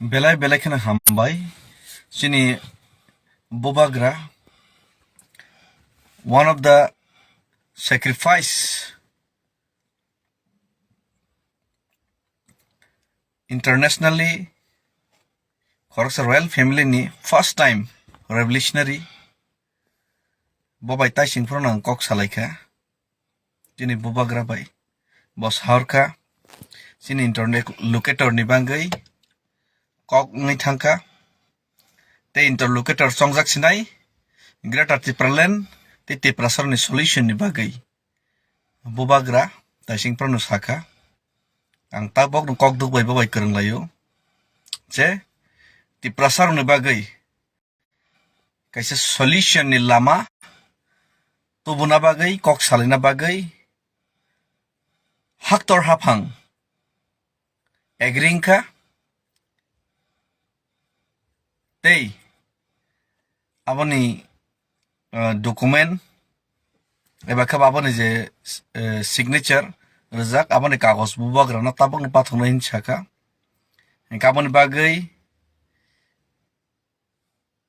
Belai belai kena hambai sini bobagra one of the sacrifice internationally Khoroksa royal family ni first time revolutionary bobai tai singfro nang kok salaika sini bobagra bai bos haurka sini interlocutor ni bangai kok ngai thangka te interlocutor chongjak sinai greater tipraland te tiprasar ni solution ni bagai bobagra tai singfro no Sakha ang tabok no kok duk bai babai kereng layo je tiprasar ni bagai kaisa solution ni lama tubuna bagai kok salina bagai haktor haphang agringka tei aboni document eba khab aboni je signature rijak aboni kagos bubagra na tabok ni pathongna hinsaka kaboni bagai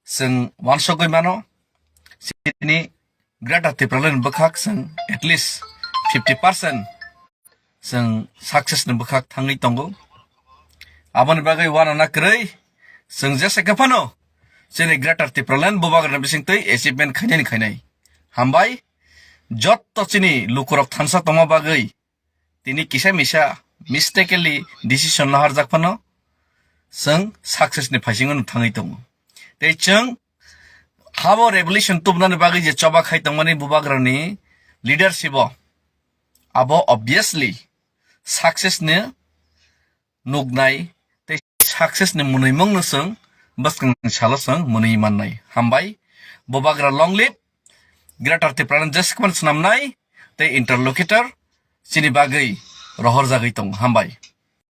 sing wansogoi mano sini greater tipraland bakhak sing at least 50% sing success ni bakhak thangai tongo aboni bagai wana na krei sing jese kapano sini greater tipraland bobagra bising tei achievement khainai hambai jotto chini lukurok thansa toma bagai tini kisa misa mistakenly decision lahar jakpano sing success ni phasingon thangai tongo tei chung habo revolution tubnani bagai je choba khai tongmani bobagra ni leadership abo obviously success ni nugnai tei success ni munaimong no sing baskang shala sing munai mannai hambai bobagra long live greater tipraland jaskman snamnai tei interlocutor sini bagai rohor jagai tong hambai